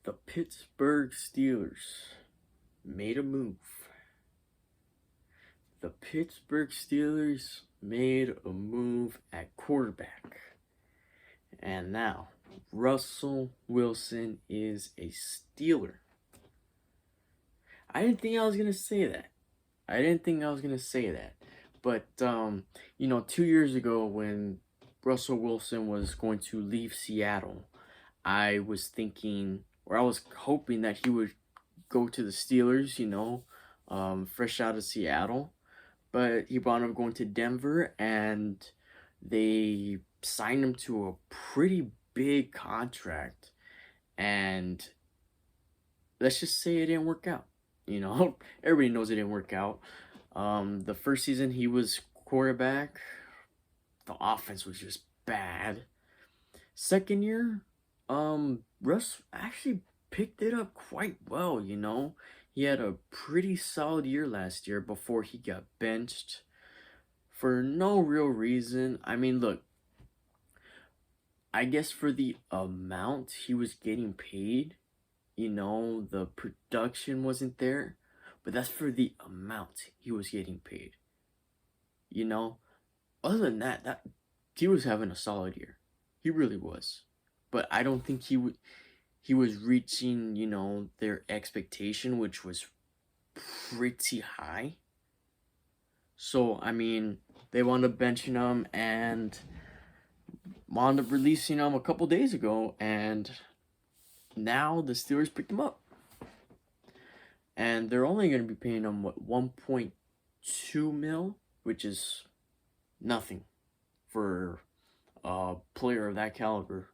The Pittsburgh Steelers made a move. The Pittsburgh Steelers made a move at quarterback. And now, Russell Wilson is a Steeler. I didn't think I was going to say that. But, 2 years ago when Russell Wilson was going to leave Seattle, I was thinking, or I was hoping that he would go to the Steelers, fresh out of Seattle. But he wound up going to Denver, and they signed him to a pretty big contract. And let's just say it didn't work out. Everybody knows it didn't work out. The first season he was quarterback, the offense was just bad. Second year, Russ actually picked it up quite well. He had a pretty solid year last year before he got benched for no real reason. I mean, look, I guess for the amount he was getting paid, the production wasn't there, but that's for the amount he was getting paid. You know, Other than that he was having a solid year. He really was. But I don't think he was reaching, their expectation, which was pretty high. So, I mean, they wound up benching him and wound up releasing him a couple days ago, and now the Steelers picked him up. And they're only going to be paying him, 1.2 mil, which is nothing for a player of that caliber,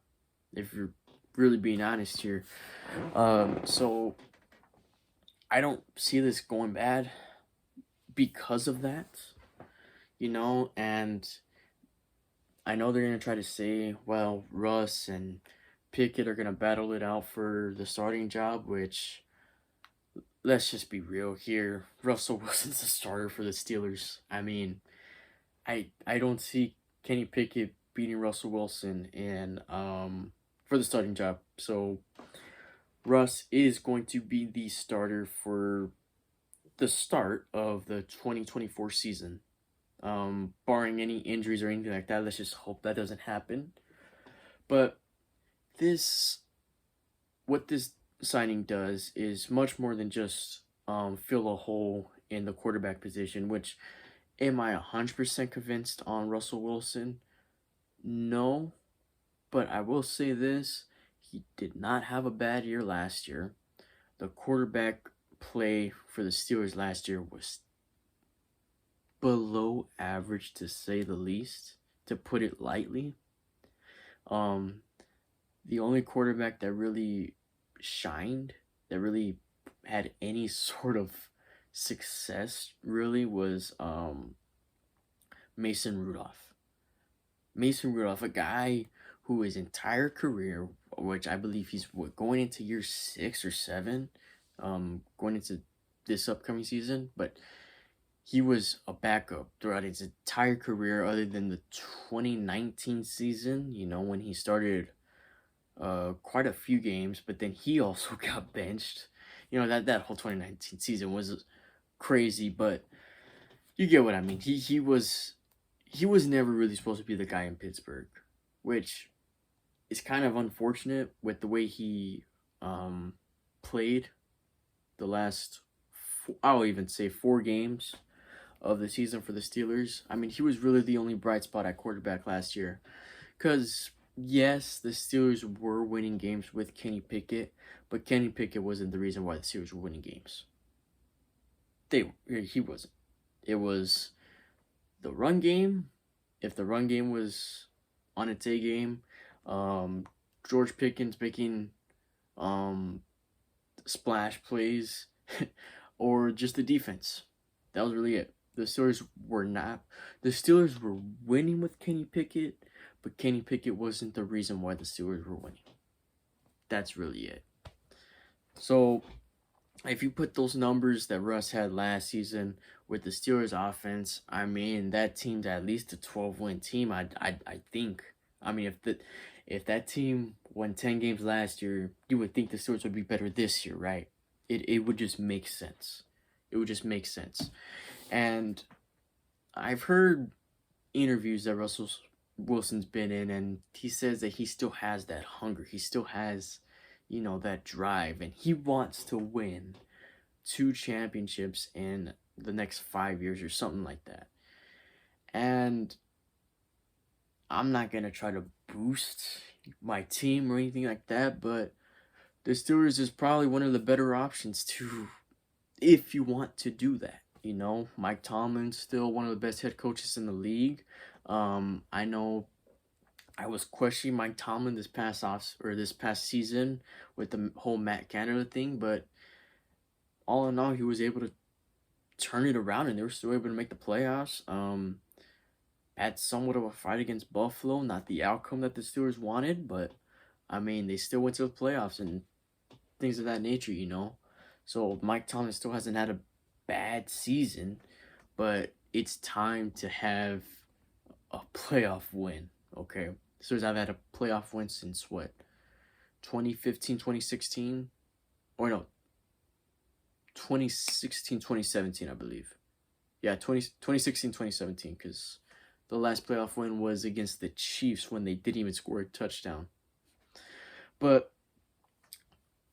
if you're really being honest here. So I don't see this going bad because of that, and I know they're going to try to say, well, Russ and Pickett are going to battle it out for the starting job, which, let's just be real here. Russell Wilson's the starter for the Steelers. I mean, I don't see Kenny Pickett beating Russell Wilson for the starting job. So Russ is going to be the starter for the start of the 2024 season. Barring any injuries or anything like that. Let's just hope that doesn't happen. But what this signing does is much more than just fill a hole in the quarterback position, which, am I 100% convinced on Russell Wilson? No, but I will say this. He did not have a bad year last year. The quarterback play for the Steelers last year was below average, to say the least, to put it lightly. The only quarterback that really shined, that really had any sort of success, really, was Mason Rudolph. Mason Rudolph, a guy who his entire career, which I believe he's going into year 6 or 7, going into this upcoming season, but he was a backup throughout his entire career, other than the 2019 season, when he started quite a few games, but then he also got benched. That whole 2019 season was crazy, but you get what I mean. He was never really supposed to be the guy in Pittsburgh, which is kind of unfortunate with the way he played the last, I'll even say 4 games of the season for the Steelers. I mean, he was really the only bright spot at quarterback last year. Because, yes, the Steelers were winning games with Kenny Pickett, but Kenny Pickett wasn't the reason why the Steelers were winning games. He wasn't. It was the run game. If the run game was on its A game, George Pickens making splash plays, or just the defense. That was really it. The Steelers were winning with Kenny Pickett, but Kenny Pickett wasn't the reason why the Steelers were winning. That's really it. So, if you put those numbers that Russ had last season with the Steelers offense, I mean, that team's at least a 12-win team, I think. I mean, if that team won 10 games last year, you would think the Steelers would be better this year, right? It would just make sense. It would just make sense. And I've heard interviews that Russell Wilson's been in, and he says that he still has that hunger. He still has, that drive, and he wants to win 2 championships in the next 5 years or something like that. And I'm not gonna try to boost my team or anything like that, but the Steelers is probably one of the better options to, if you want to do that. Mike Tomlin's still one of the best head coaches in the league. I know I was questioning Mike Tomlin this past season with the whole Matt Canada thing, but all in all, he was able to turn it around, and they were still able to make the playoffs. Had somewhat of a fight against Buffalo, not the outcome that the Steelers wanted, but I mean, they still went to the playoffs and things of that nature. So Mike Tomlin still hasn't had a bad season, but it's time to have a playoff win, okay? The Steelers have had a playoff win since what? 2015, 2016? Or no, 2016, 2017, I believe. Yeah, 2016, 2017, because the last playoff win was against the Chiefs when they didn't even score a touchdown. But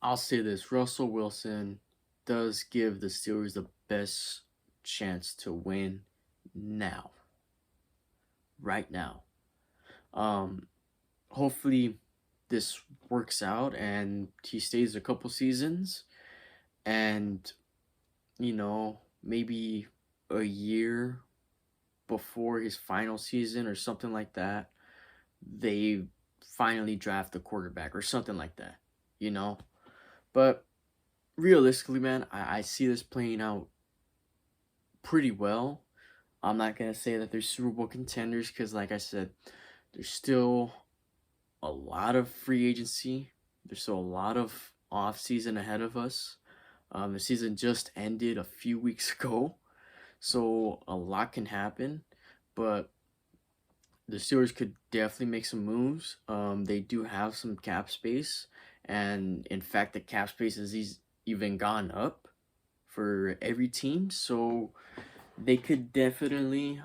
I'll say this, Russell Wilson does give the Steelers the best chance to win now. Right now. Hopefully this works out and he stays a couple seasons, and maybe a year before his final season or something like that, they finally draft a quarterback or something like that. But realistically, man, I see this playing out pretty well. I'm not going to say that they're Super Bowl contenders because, like I said, there's still a lot of free agency. There's still a lot of off season ahead of us. The season just ended a few weeks ago, so a lot can happen. But the Steelers could definitely make some moves. They do have some cap space, and in fact, the cap space has even gone up for every team. So they could definitely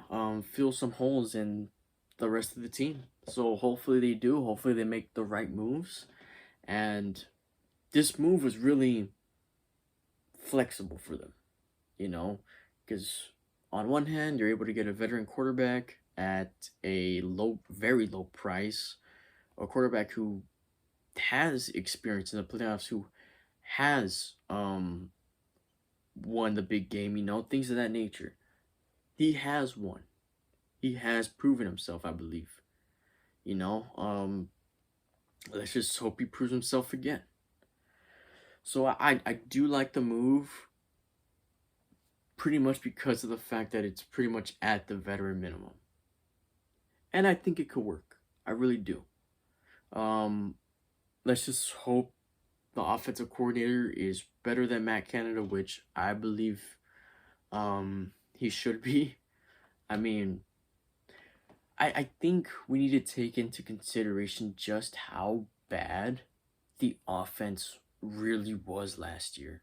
fill some holes in the rest of the team. So hopefully they do. Hopefully they make the right moves. And this move was really flexible for them, because on one hand, you're able to get a veteran quarterback at a very low price, a quarterback who has experience in the playoffs, who has won the big game, things of that nature. He has won. He has proven himself, I believe. Let's just hope he proves himself again. So I do like the move pretty much because of the fact that it's pretty much at the veteran minimum. And I think it could work. I really do. Let's just hope the offensive coordinator is better than Matt Canada, which I believe he should be. I mean, I think we need to take into consideration just how bad the offense really was last year.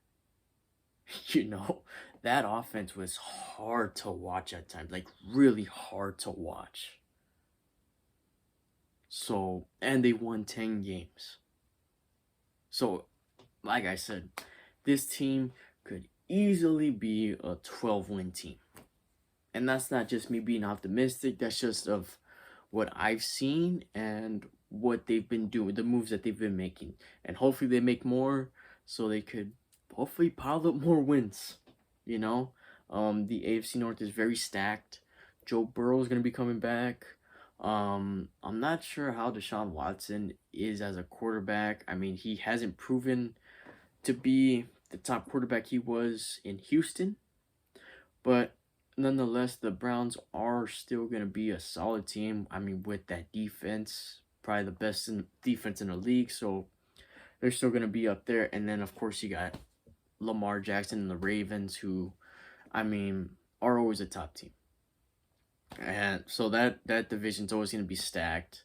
That offense was hard to watch at times, like really hard to watch. So, and they won 10 games. So, like I said, this team could easily be a 12-win team. And that's not just me being optimistic, that's just of what I've seen and what they've been doing, the moves that they've been making. And hopefully they make more so they could hopefully pile up more wins. The AFC North is very stacked. Joe Burrow is going to be coming back. I'm not sure how Deshaun Watson is as a quarterback. I mean, he hasn't proven to be the top quarterback he was in Houston. But nonetheless, the Browns are still going to be a solid team. I mean, with that defense, probably the best defense in the league. So they're still going to be up there. And then, of course, you got Lamar Jackson and the Ravens, who, I mean, are always a top team. And so that division's always going to be stacked.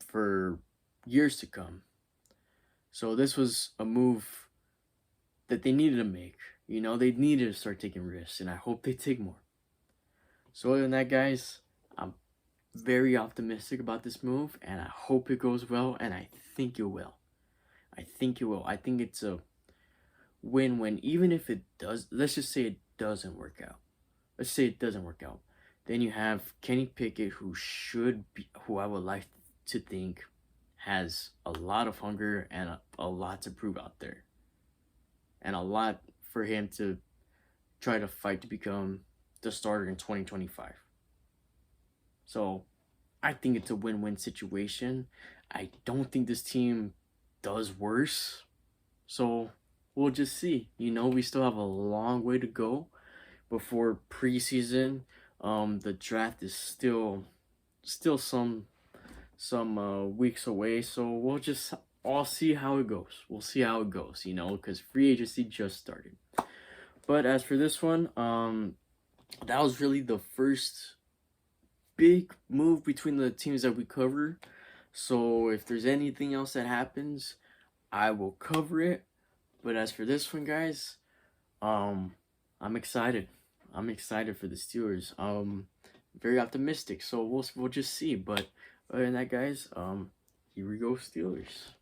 for years to come. So this was a move that they needed to make. You know, they needed to start taking risks, and I hope they take more. So other than that, guys, I'm very optimistic about this move, and I hope it goes well, and I think it will. I think it will. I think it's a win-win. Even if it does, let's just say it doesn't work out. Let's say it doesn't work out. Then you have Kenny Pickett, who I would like to think has a lot of hunger and a lot to prove out there, and a lot for him to try to fight to become the starter in 2025. So I think it's a win-win situation. I don't think this team does worse. So we'll just see. You know, we still have a long way to go before preseason. The draft is still some weeks away, so we'll just all see how it goes. We'll see how it goes, you know, because free agency just started. But as for this one, that was really the first big move between the teams that we cover. So if there's anything else that happens, I will cover it. But as for this one, guys, I'm excited. I'm excited for the Steelers. Very optimistic. So we'll just see. But other than that, guys, here we go, Steelers.